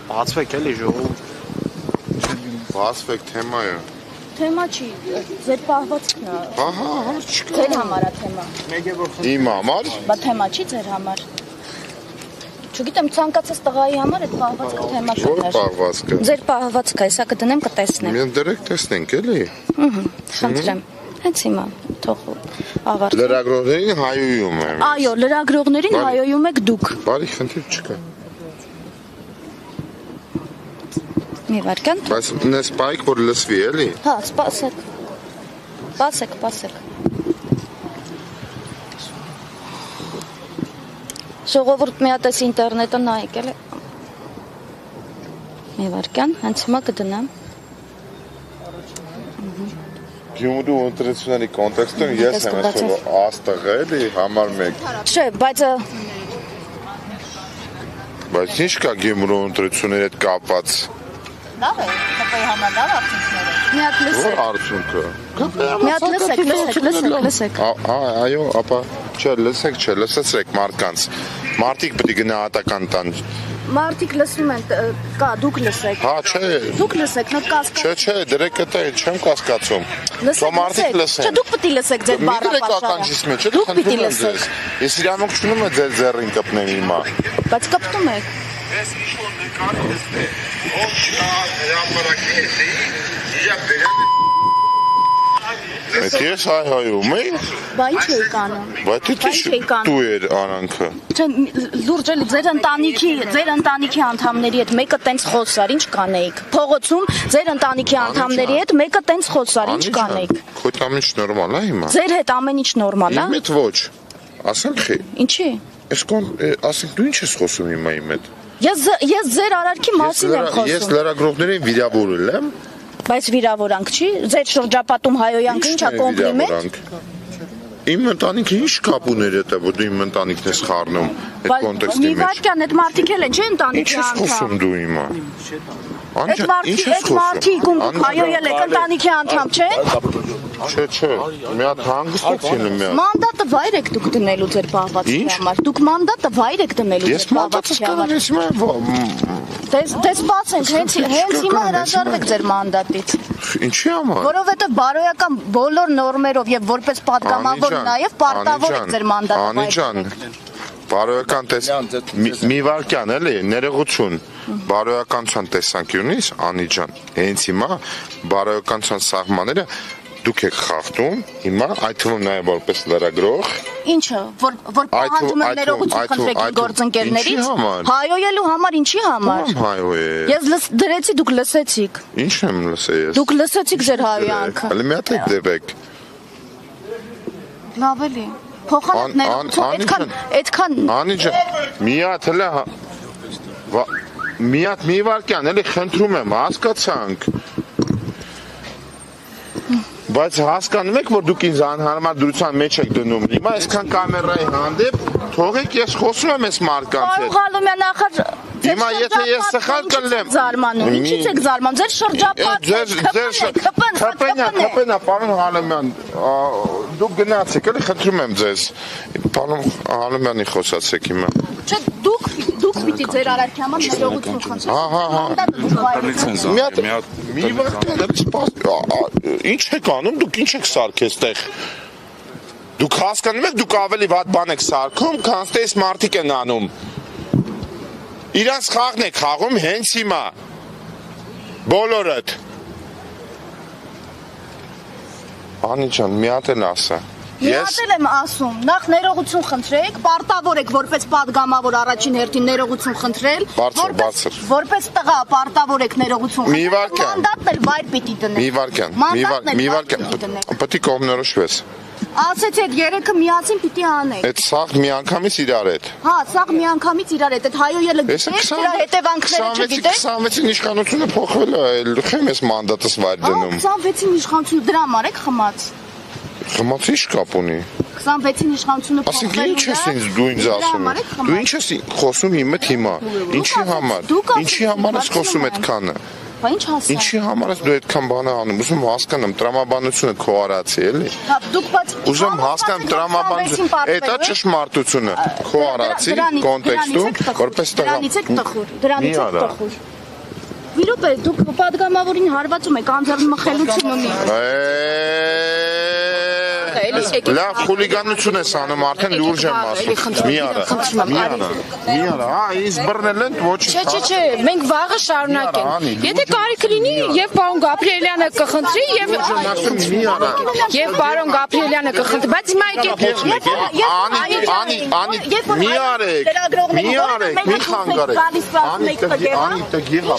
Բացվեք էլի ժողովուրդ։ Բացվեք թեմայը։ Թեմա չի, ձեր պահվածքն է։ Ահա, հարց չկա։ Ձեր համար է թեմա։ Իմ համար։ Բա թեմա չի ձեր համար։ Չգիտեմ, ցանկացած տղայի համար այդ պահվածքը թեմա Որ կներ։ պահվածքը։ Ձեր պահվածքը, հեսա կդնեմ կտեսնենք։ Մենք դրեք տեսնենք էլի։ Խնդրեմ։ Հենց հիմա թող ավարտի։ Լրագրողներին հայոյում եմ։ Այո, լրագրողներին հայոյում եք դուք։ Բարի խնդիր չկա։ Մի վարքան։ Բայց նես պայք որ լսվի էլի։ Հա, սպասեք։ Սպասեք։ Ժողովուրդ մի հատ էս ինտերնետը նայեք էլի։ Մի վարքան, հենց հիմա կդնեմ։ Գյումրու ընտրությունների կոնտեքստում ես եմ այսօր աստղ էլի համար մեկ։ Չէ, բայց Բայց ինչ կա գյումրու ընտրությունների հետ կապված։ Լավ է, ՀՊ-ի համար լավ արդյունքներ են։ մի հատ Որ լսեք։ արդյունքը։ Մի հատ լսեք։ Այո, ապա չէ, լսեցեք մարդկանց։ Մարդիկ պետք է գնահատական տան։ Մարդիկ լսում են, կա, դուք լսեք։ Հա, չէ։ Դուք լսեք, նա կասկած։ Չէ, դրեք դա չեմ կասկածում։ Թող մարդիկ լսեն։ Չէ, դուք պետք է լսեք ձեր բառապաշարը։ Դուք պետք է լսեք։ Ես իրավունք չունեմ ձեր ձեռին կպնեմ հիմա։ Բայց կպտում եք։ Ես ինչ-որ նկարի դեսնե, ով հրապարակի է, իջակ բերան Այդ ես հայհայում էի, Բա ինչ էի կանում։ բայց դու էր արանքը։ Չէ, լուրջ էլի ձեր ընտանիքի անդամների հետ մեկը տենց խոսար, ինչ կանեիք։ Փողոցում ձեր ընտանիքի անդամների հետ մեկը տենց խոսար, ինչ կանեիք։ Քո ամեն ինչ նորմալ է հիմա։ Ձեր հետ ամեն ինչ նորմալ է։ Իմ հետ ոչ։ Ասենք խի։ Ինչի։ Ասենք դու ինչ ես խոսում հիմա իմ հետ։ Ես ձեր արարքի մասին եմ Ես խոսում։ լրագրողներին վիրավորել եմ։ Բայց վիրավորանք չի։ Ձեր շրջապատում հայոյանքը ինչա կոմպլիմենտ։ Իմ ընտանիքը ինչ կապ ուներ հետո որ դու իմ ընտանիքն ես խառնում այդ կոնտեքստի Մի մեջ։ վարքան այդ մարդիկ էլ են, չէ՞ Ինչ ընտանիքի ես խոսում անդամ։ դու հիմա։ Այդ մարդիկ ում դուք հայոյել եք ընտանիքի անդամ, չէ՞։ Չէ, մի հատ հանգստություն եմ մի հատ։ Մանդատը վայր եք դուք դնելու ձեր պահվածքի համար։ Դուք մանդատը վայր եք դնելու Ես ձեր մանդատս պահվածքի համար։ կանեմ հիմա։ Դե սպասենք, հենց հիմա հրաժարվեք ձեր մանդատից։ Ինչի համար։ Որովհետև բարոյական բոլոր նորմերով եւ որպես падգամավոր նաեւ պարտավոր եք ձեր մանդատը վայր դնել։ Բարոյական մի վարքան էլի, ներողություն։ Բարոյականության տեսանկյունից Անի ջան, հենց հիմա բարոյականության սահմանները դուք եք խախտում, հիմա այդ թվում նաև որպես լրագրող։ Ինչը, որ պահանջում եմ ներողություն խնդրեք իմ գործընկերներից։ Հայոյելու համար ինչի համար։ Ո՞մ հայոյել։ Ես դրեցի, դուք լսեցիք։ Ինչ եմ լսել ես։ Դուք լսեցիք ձեր հայոյանքը։ Հələ մի հատ դեպեք։ Լավ էլի։ Փոխանակ ներողություն, այդքան Անի ջան, մի հատ հələ մի վարքան էլի խնդրում եմ, հասկացանք։ Բայց հասկանում եք, որ դուք ինձ անհարմար դրության մեջ եք դնում։ Հիմա այսքան կամերայի հանդեպ թողեք ես խոսում եմ այս մարդկանց հետ։ Պարոն Ղալոմյան, ախր Հիմա եթե ես սխալ կլեմ։ Զարմանում, ինչի՞ց եք զարմանում։ Ձեր շրջապատը Քպենա, պարոն Ղալոմյան, դուք գնացեք, էլի խնդրում եմ ձեզ։ Պարոն Ղալոմյանի խոսացեք հիմա։ Չէ, դուք պիտի ձեր արարքի համար ներողություն խնդրեք։ Մի վարքան ինչ եք անում, դուք ինչ եք սարքել այստեղ։ Դուք հասկանում եք, դուք ավելի վատ բան եք սարքում, քան թե այս մարդիկ են անում։ Իրանց խաղն եք խաղում հենց հիմա։ Բոլորդ։ Անի ջան, մի հատ էլ ասա։ Ես եմ ասում, նախ ներողություն խնդրեք, պարտավոր եք որպես падգամավոր առաջին հերթին ներողություն խնդրել, որպես տղա պարտավոր եք ներողություն խնդրել, մանդատն էլ վայր պիտի դնեք։ Մի վարքան, պետք է կողմնորոշվես։ Ասեցի այդ երեքը միասին պիտի անեք։ Այդ սաղ միանգամից իրար հետ։ Հա, սաղ միանգամից իրար հետ, այդ հայոյելը գիտեք, դրա հետևանքները չգիտեք։ 26-ին իշխանությունը փոխվել է, լուխեմ ես մանդատս վայր դնում։ 26-ին իշխանությունը դրա համար եք խմած։ Խմած ինչ կապ ունի։ 26-ին իշխանությունը փոխվել է։ Ինչ ես դու ինձ ասում ես։ Դու ինչ ես խոսում իմ հետ հիմա։ Ինչի համար։ Ինչի համար ես խոսում այդքանը։ Բա ինչ հասա։ Ինչի համար ես դու այդքան բան անում։ Ուզում հասկանամ տրամաբանությունը քո արածի էլի։ Դուք բայց ուզում հասկանամ տրամաբանությունը։ Էդա ճշմարտությունը քո արածի կոնտեքստում որպես տղա։ Դրանից եք տխուր։ Մի րոպե, դուք պատգամավորին հարվածում եք, անձեռնմխելություն ունի։ Լավ խուլիգանություն ես անում, արդեն լուրջ եմ ասում։ Մի արա, ինձ բռնել են ոչինչ։ Չէ, մենք վաղը շարունակենք։ Եթե կարիք լինի, եւ պարոն Գաբրիելյանը կխնդրի եւ պարոն Գաբրիելյանը կխնդրի, բայց հիմա եկեք Մի արեք, մի խանգարեք։ Անի տգեղա,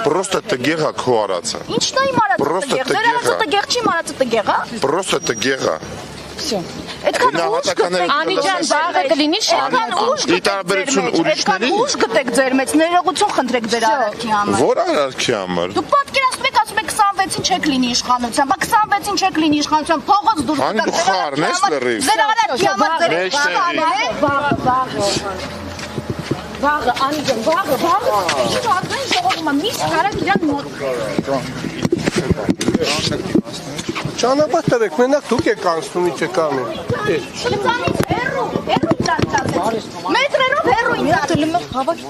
պրոստը տգեղա քո արածը։ Ինչն է իմ արածը տգեղ, չի մարածը տգեղ, հա։ Պրոստը տգեղա։ Всё։ Այդքան ուժ գտեք։ Անիջան վաղը կլինի շարունակենք։ Ի տարբերություն ուրիշների։ Ուժ գտեք ձեր մեծ, ներողություն խնդրեք ձեր արարքի համար։ Որ արարքի համար։ Դուք պատկերացնում եք, ասում եք 26-ին չեք լինի իշխանության, բա 26-ին չեք լինի իշխանության, փողոց դուրս Անի դու խառն ես լրիվ։ ձեր արարքի համար ձեր Վաղը, Անիջան, վաղը։ Ինչ ազգային ժողովը միշտ կարակ իրան մոտ։ Ճանապարհ տրեք, մենակ դուք եք անցնում, ինչ եք անում։ Շլիցանից հեռու ծածկացեք։ Մետրերով հեռու ինձ ատելում եք հավաք։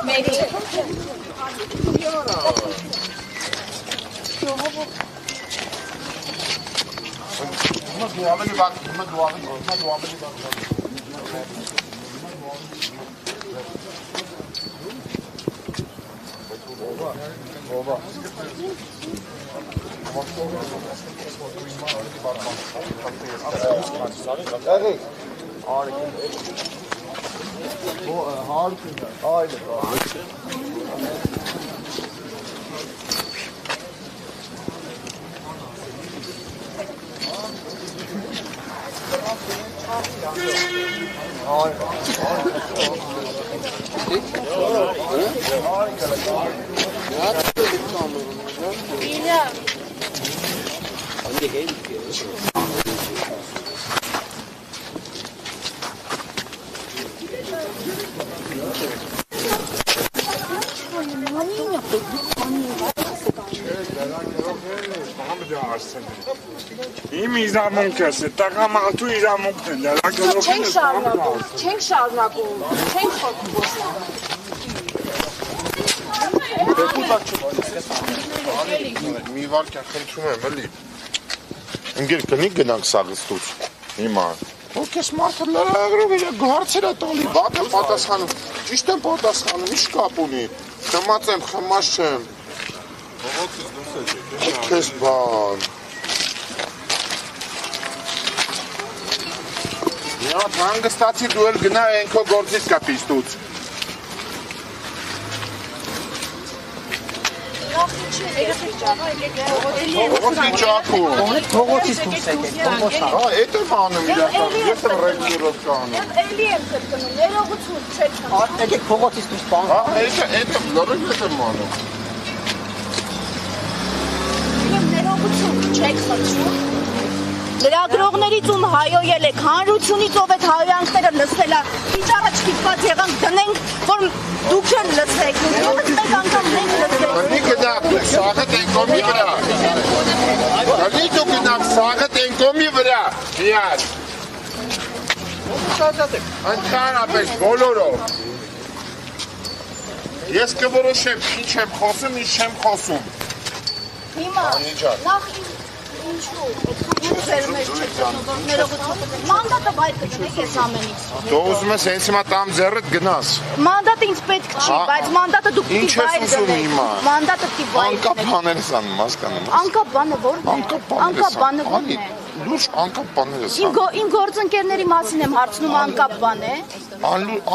Մերի։ Իմ իրավունքս է, տղամարդու իրավունքն է, Չենք շարունակում, չենք խոսում ոչինչ։ Մի վարքան խնդրում եմ, էլի։ Ընկեր կնի գնանք սաղստուց։ Հիմա։ Որ քեզ մարդը լրագրող է, հարցեր է տալի, բադ եմ պատասխանում։ Ճիշտ եմ պատասխանում, ի՞նչ կապ ունի։ Խմած եմ, խմած չեմ։ Քեզ բան։ Մի հատ հանգստացի դու էլ գնա են քո գործից կա պիստուց։ Փողոցի ճախում։ Փողոցից դուրս եկեք, փողոցա։ Հա, էդ եմ անում իրական, ես եմ ռեգիրով կանում։ Էլի եմ կրկնում, ներողություն չեք խնդրում։ Եկեք փողոցից դուրս բան։ Հա, էդ եմ լրիվ եմ անում։ Ներողություն չեք խնդրում։ Լրագրողներից ում հայոյել եք, հանրությունից ով այդ հայոյանքները լսել է, ինչ առաջ եղանք դնենք, որ դուք էլ լսեք, ով մեկ անգամ մենք լսենք։ Կնի գնաք դուք սաղը տենկոմի վրա։ Կնի դուք գնաք սաղը տենկոմի վրա։ Միած։ Ընդհանրապես բոլորով։ Ես կորոշեմ ինչ եմ խոսում, ինչ չեմ խոսում։ Հիմա նախ ինչու, ձեր մեջ չեք ներողություն։ Մանդատը վայր կգնեք ես ամենից։ Դու ուզում ես հենց հիմա տամ ձեռդ գնաս։ Մանդատը ինձ պետք չի, բայց մանդատը դուք պիտի վայր գնեք։ Մանդատը պիտի վայր գնեք։ Անկապ բաներ ես անում, հասկանում ես։ Անկապ բանը ո՞րն է։ Անկապ բանը ո՞րն է։ Լուրջ անկապ բաներ ես անում։ Իմ գործընկերների մասին եմ հարցնում, անկապ բան է։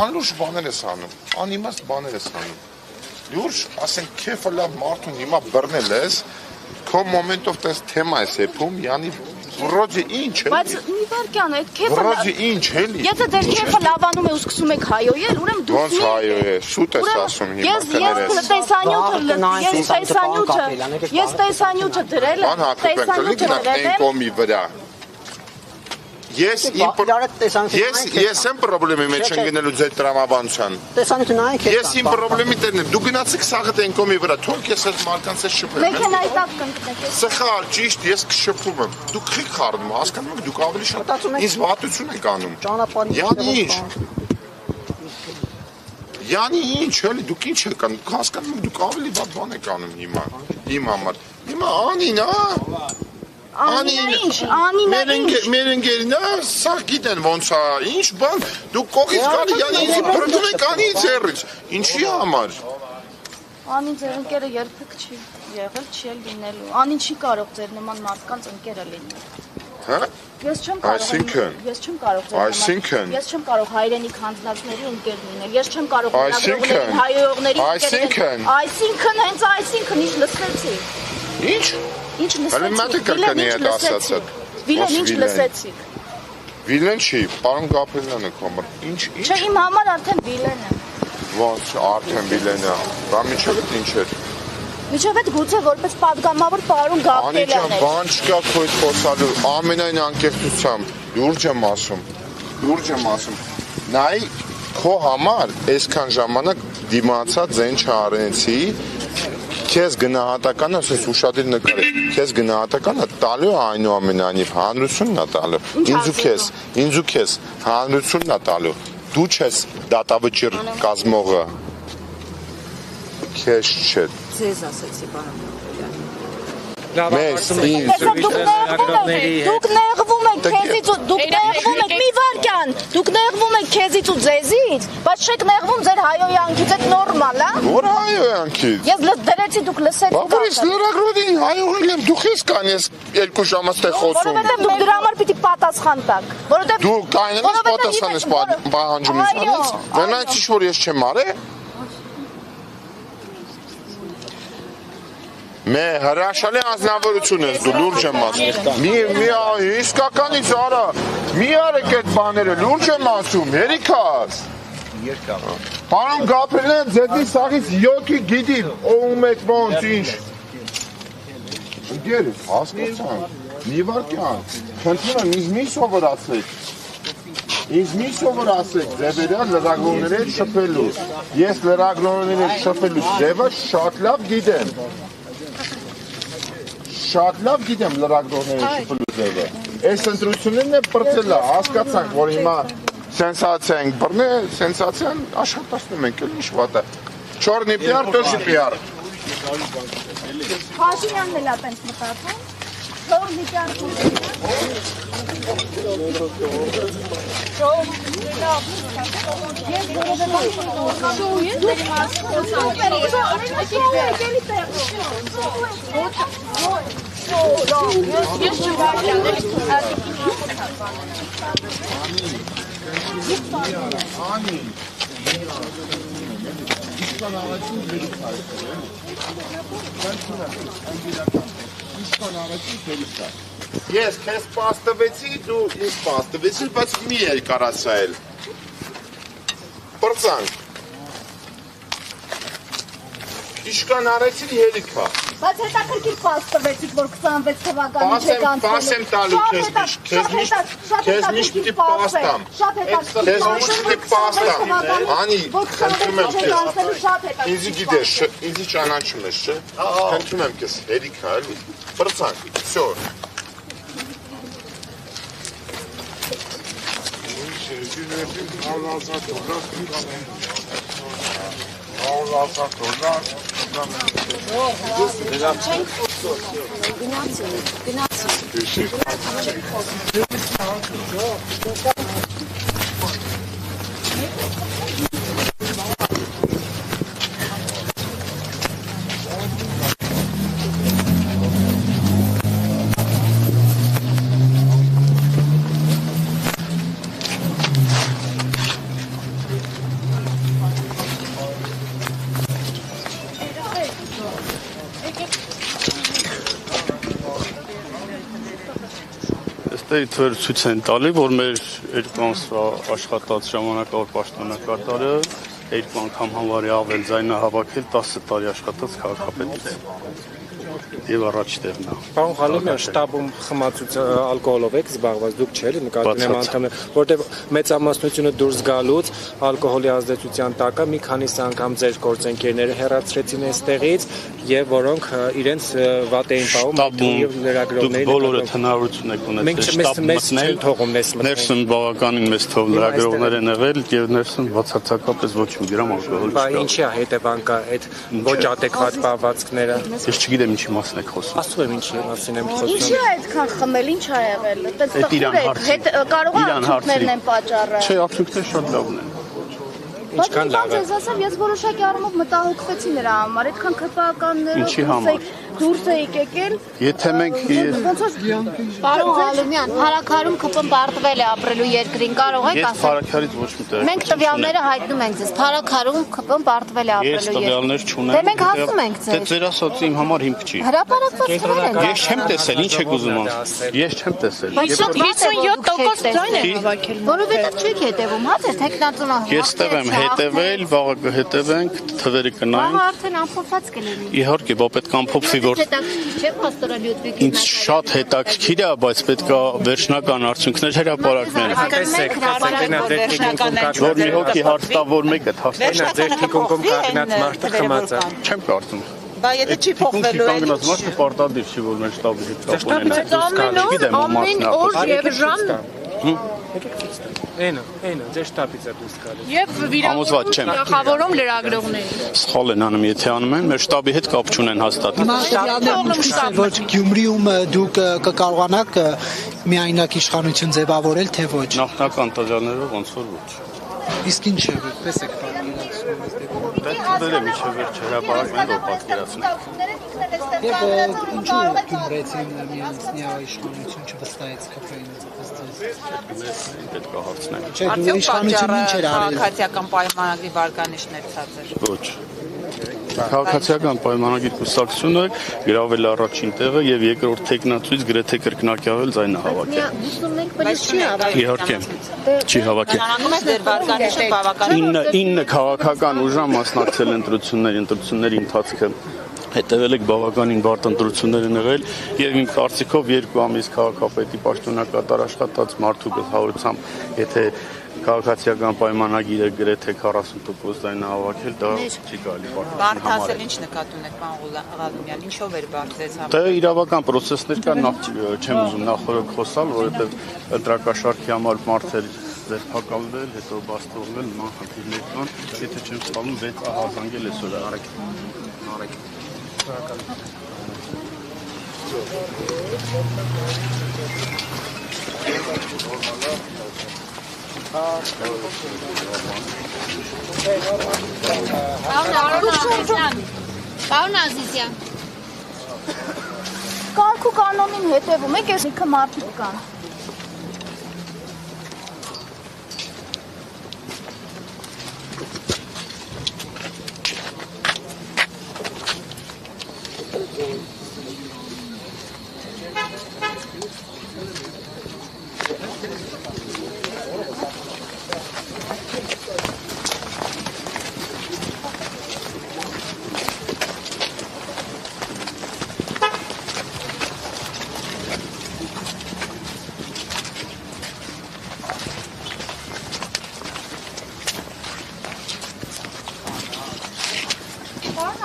Անլուրջ բաներ ես անում, անիմաստ բաներ ես անում։ Լուրջ, ասենք քեֆը լավ մարդուն հիմա բռնել ես, քո մոմենտով տես թեմա ես եփում, յանի վրոջը ինչ է։ Բայց մի վարքյան է, քեֆը վրոջը ինչ էլի։ Եթե ձեր քեֆը լավանում է ու սկսում եք հայոյել, ուրեմն դուք ոնց հայոյ է, շուտ ես ասում հիմա ես տեսանյութը դրել եմ, տենկոմի վրա։ Ես եմ պրոբլեմի մեջ ընկնելու ձեր տրամաբանության։ Տեսանյութը նայեք։ Ես իմ պրոբլեմի տերն եմ։ Դու գնացիք սաղը տենկոմի վրա, թող ես այդ մարդկանց հետ շփեմ։ Մեքենայի տակ կընկնեք։ Սխալ, ճիշտ, ես կշփում եմ։ Դուք եք խառնում, հասկանում եք, դուք ավելի շատ ինձ վատություն եք անում։ Ճանապարհի։ Յանի ինչ։ Յանի ինչ, էլի դուք ինչ եք անում, դուք հասկանում եք, դուք ավելի վատ բան եք անում հիմա, իմ համար։ Հիմա Անին, մեր ընկերն սա գիտեն ոնց է, ինչ բան, դուք կողից գալի, յանի ինձ բրդում եք Անի ձեռից, ինչի համար։ Անին ձեր ընկերը երբեք չի եղել, չի էլ լինելու։ Անին չի կարող ձեր նման մարդկանց ընկերը լինել։ Հա? Ես չեմ կարող հայրենիք հանձնածների ընկեր լինել։ Ես չեմ կարող լրագրողների, հայհոյողների ընկեր լինել։ Այսինքն հենց այսինքն ինչ լսեցի։ Ինչ? Ինչ լսեցի։ Հələ մատը կրկնի այդ ասացած։ Վիլեն ինչ լսեցի։ Վիլեն չի, պարոն Գաբրելյանը կոմր։ Ինչ։ Չէ, իմ համար արդեն Վիլեն է։ Ոնց արդեն Վիլենը։ Բա միջև ինչ էր։ Միջև այդ գուցե որպես падգամավոր պարոն Գաբրելյան է։ Բան չկա քո այդ խոսալու, ամենայն անկեղծությամբ լուրջ եմ ասում։ Նայ քո համար այսքան ժամանակ դիմացած ձեն չարեցի, քեզ գնահատականը ասես ուշադիր նկարի, քեզ գնահատականը տալու այնուամենայնիվ հանրությունն է տալու։ Ինձ ու քեզ հանրությունն է տալու։ Դու չես դատավճիռ կազմողը։ Քեզ չէ։ Ձեզ ասեցի, պարոն Մեզ, դուք նեղվում եք քեզից ու դուք նեղվում եք մի վարքյան, դուք նեղվում եք քեզից ու ձեզից, բայց չեք նեղվում ձեր հայոյանքից, այդ նորմալ է։ Որ հայոյանքից։ Ես դրեցի դուք լսեցիք։ Բայց լրագրողին հայողել եմ, դուք ես կան, ես 2 ժամից տեղ խոսում։ Որովհետև դուք դրա համար պիտի պատասխան տաք։ Որովհետև դու կայնես պատասխան ես պահանջում ինձանից։ Նրանց ինչ որ ես չեմ արել։ Մե հրաշալի անձնավորություն ես դու, լուրջ եմ ասում։ Մի իսկականից արա, մի արեք այդ բաները, լուրջ եմ ասում, հերիքաս։ Պարոն Գաբրելյան ձեզի սաղից 7-ի գիտի, ում եք ոնց ինչ։ Ընկերս, հասկացան, մի վարկյան, խնդրում եմ ինձ մի սովորացեք ձևերը լրագրողների հետ շփելու։ Ես լրագրողների հետ շփելու ձևը շատ լավ գիտեմ։ Շատ լավ գիտեմ լրագրողների շփելու ձևը։ Այս ընտրություններն է բրծելա, հասկացանք, որ հիմա սենսացիա ենք բռնել, սենսացիան աշխատացնում ենք, ինչ վատ է։ Չորնի պիար, տոշի պիար։ Փաշինյանն էլ է տենց մտածում։ Չորնի պիար, տոշի Ես քեզ պաստվեցի, դու ինձ պաստվեցի, բայց մի երկարացա էլ։ Բրծանք։ Իշկան արեցիր հերիքա։ Բայց հետաքրքիր պաստվեցիք, որ 26 թվականին չեք անցնելու։ Պասեմ տալու քեզ միշտ պիտի պաստամ։ Քեզ միշտ պիտի պաստամ։ Անի, խնդրում եմ քեզ։ Ինձի գիտես, ինձի ճանաչում ես, չէ։ Խնդրում եմ քեզ, հերիքա էլի։ Բրծանք, всё։ Այստեղ ցույց են տալի, որ մեր երկու ամսվա աշխատած ժամանակավոր պաշտոնակատարը երկու անգամ հանվարի ավել ձայնը հավաքել 10 տարի աշխատած քաղաքապետից։ եւ առաջ տեղն է։ Պարոն Ղալիմյան, շտաբում խմացուց ալկոհոլով եք զբաղված, դուք չէ՞, նկատի ունեմ անդամներ, որտեղ մեծամասնությունը դուրս գալուց ալկոհոլի ազդեցության տակ է, մի քանիսի անգամ ձեր գործընկերները հեռացրեցին այստեղից եւ որոնք իրենց վատ էին պահում եւ լրագրողներին։ Դուք բոլորը հնարավորություն եք ունեցել շտաբ մտնել, թողում մեզ մտնել։ Ներսում բավականին մեծ թող լրագրողներ են եղել եւ ներսում բացարձակապես ոչ մի գրամ ալկոհոլ չկա։ Բայց ինչի է հետևանքը այդ ոչ ադեկվատ պահվածքները։ Ես չգիտեմ ինչի մասին եք խոսում։ Ասում եմ ինչի մասին եմ խոսում։ Ինչի է այդքան խմել, ինչ ա եղել։ Այդ կարող է արդյունքներն են պատճառը։ Չէ, արդյունքները շատ լավն են։ Ինչքան լավ է։ Ես որոշակի առումով մտահոգվեցի նրա համար, այդքան քրպականներով դուրս եք եկել։ Եթե մենք Պարոն Ղալիմյան, Փարաքարում ԿՊ-ն պարտվել է ապրելու երկրին, կարող եք ասել։ Ես Փարաքարից ոչ մի տեղ։ Մենք տվյալները հայտնում ենք ձեզ, Փարաքարում ԿՊ-ն պարտվել է ապրելու երկրին։ Ես տվյալներ չունեմ։ Դե մենք ասում ենք ձեզ։ Դե ձեր ասածը իմ համար հիմք չի։ Հրապարակված են։ Ես չեմ տեսել, ինչ եք ուզում ասել։ Ես չեմ տեսել։ Բայց 57% ձայն է հավաքել։ Որովհետև չեք հետևում, հա, ձեր տեխնատոնը։ Ես տեղ եմ հետևել, վաղը կհետևենք, թվերը կնայենք։ Վաղը արդեն ամփոփված կլինի։ Իհարկե, բա պետք է ամփոփվի, որ Չէ, պաստորը Լյուդվիգի։ ինձ շատ հետաքրքիր է, բայց պետք է վերջնական արդյունքներ հրապարակվեն։ Որ մի հոգի հարց տա, որ մեկը թափել է։ Ձեր թիկունքում կանգնած մարդը խմած է։ Չեմ կարծում։ Բա եթե չի փոխվելու է։ Կանգնած մարդը պարտադիր չի, որ մեր շտաբի հետ կապ ունենա։ Ամեն օր եւ ժամ Այնա, ձեր շտաբից է դուրս գալիս։ եւ վիրավորում լրագրողներին։ Սխալ են անում, եթե անում են, մեր շտաբի հետ կապ չունեն հաստատ։ Որ Գյումրիում դուք կկարողանաք միայնակ իշխանություն ձևավորել, թե ոչ։ Նախնական տվյալներով ոնց որ ոչ։ Իսկ ինչ է, պես եք պատկերացնում այս դեպքում։ Պետք է միջև վերջ հրապարակվեն, որ պատկերացնենք։ Եվ ինչու Գյումրեցին միանձնյա իշխանություն չվստահեց ԿՊ-ին ըստ ձեզ։ Պետք է հարցնենք։ Չէ, դու իշխանություն ինչ էր արել։ Քաղաքացիական պայմանագրի վարկանիշներ ցածր։ Ոչ։ Քաղաքացիական պայմանագիր կուսակցությունը գրավել առաջին տեղը եւ երկրորդ տեխնացույց գրեթե կրկնակյավել ձայնը հավաքել։ Բայց չի հավաքել։ Իհարկե, չի հավաքել։ Նշանակում է դեր վարկանիշը բավական 9 քաղաքական ուժ մասնակցել ընտրությունների ընթացքը հետևել եք բավականին բարդ ընտրություններ են եղել եւ իմ կարծիքով 2 ամիս քաղաքապետի պաշտոնակատար աշխատած մարդու գլխավորությամբ եթե քաղաքացիական պայմանագիրը գրեթե 40% ձայնը հավաքել դա չի կարելի բարդ ասել ինչ նկատի ունեք պարոն Ղալիմյան ինչով էր բարդ ձեզ համար Դա իրավական process-ներ կան նախ չեմ ուզում նախորդ խոսալ որովհետեւ ընտրակաշարքի համար մարդեր ձերբակալվել, հետո բաստողվել, նման խնդիրներ կան, եթե չեմ սխալվում 6 ահազանգել այսօր արեք։ Պարոն Ազիզյան, կարգ ու կանոնին հետևում եք, ես ինքը մարդիկ կան։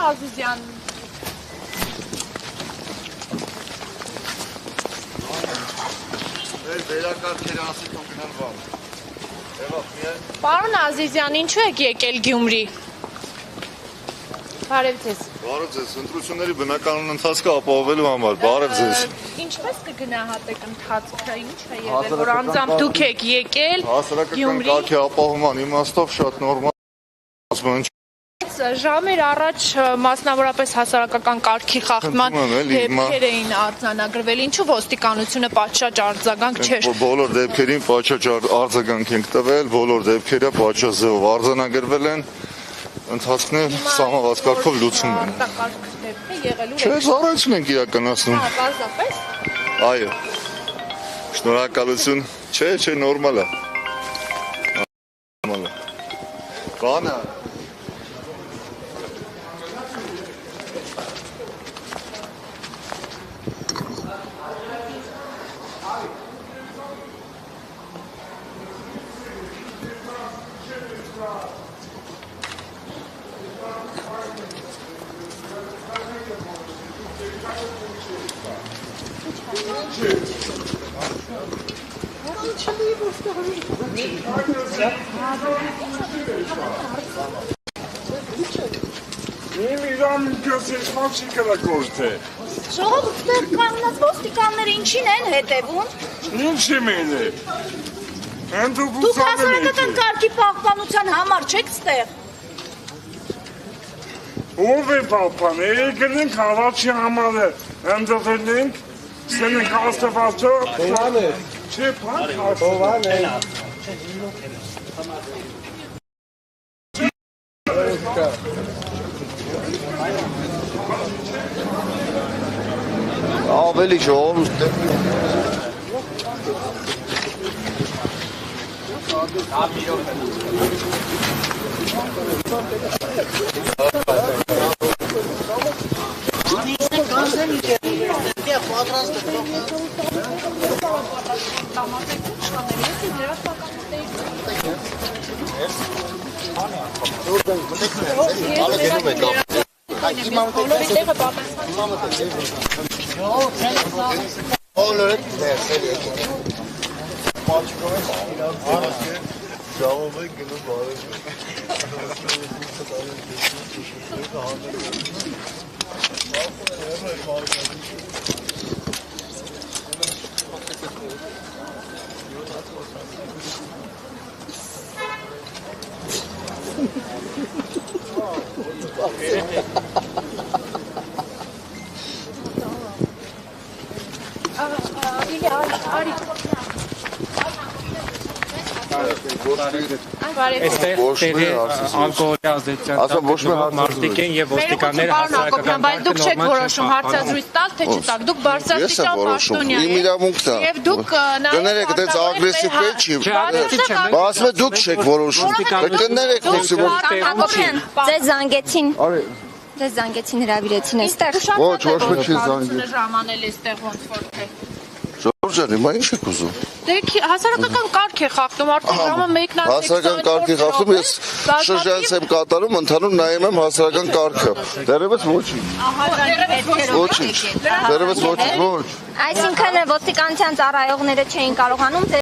Ազիզյան վերակարգերը ասի թող գնալ բան։ Պարոն Ազիզյան, ինչու եք եկել Գյումրի։ Բարև ձեզ։ Բարև ձեզ, ընտրությունների բնականon ընթացքը ապահովելու համար, բարև ձեզ։ Ինչպես կգնահատեք ընթացքը, ինչ է եղել, որ անձամբ դուք եք եկել Հասարակական կարգի ապահովման իմաստով շատ նորմալ ժամեր առաջ մասնավորապես հասարակական կարգի խախտման դեպքեր էին արձանագրվել, ինչու ոստիկանությունը պատշաճ արձագանք չէր։ Բոլոր դեպքերին պատշաճ արձագանք ենք տվել, բոլոր դեպքերը պատշաճ ձևով արձանագրվել են, ընթացքն է սահմանված կարգով լուծում են։ Չէ, ծառայություն ենք իրականացնում։ Հա, պարզապես։ Այո։ Շնորհակալություն։ Չէ, նորմալ է։ Նորմալ է։ Բանը Իմ իրավունքս ես չի կրակորթե։ Ժողովուրդներ կանգնած ոստիկանները ինչին են հետևում։ Ինչի մենե։ Դուք հասարակական կարգի պահպանության համար չեք ստեղ։ Ով է պահպան, գնենք առաջի համարը ընդդվելենք, սենենք աստվածո։ Հովան է։ Չէ, պանք Հովան է։ Ավելի ժողովուրդ Այստեղ ալկոհոլի ազդեցության մարդիկ են եւ ոստիկանները հասարակական բայց դուք չեք որոշում հարցազրույց տալ թե չտալ։ Դուք բարձրաստիճան պաշտոնյա եք։ Իմ իրավունքն է։ Եվ դուք կներեք դες ագրեսիվ պետք չի։ Ասում եք դուք չեք որոշում։ Կներեք Հակոբյան, ձեզ զանգեցին։ Ձեզ զանգեցին հրավիրեցին այստեղ։ Ոչ, ոչ մի չի զանգել։ ժամանել էստեղ ոնց որ թե։ Ժողովուրդ, հիմա ինչ եք ուզում։ Դե հասարակական կարգ է խախտում, արդեն ժամը 1-ն է։ Հասարակական կարգի խախտում ես շրջանց եմ կատարում, ընդհանուր նայում եմ հասարակական կարգը։ Դերևս ոչինչ։ Ոչինչ։ Դերևս ոչինչ, ոչ։ Այսինքն ոստիկանության ծառայողները չէին կարողանում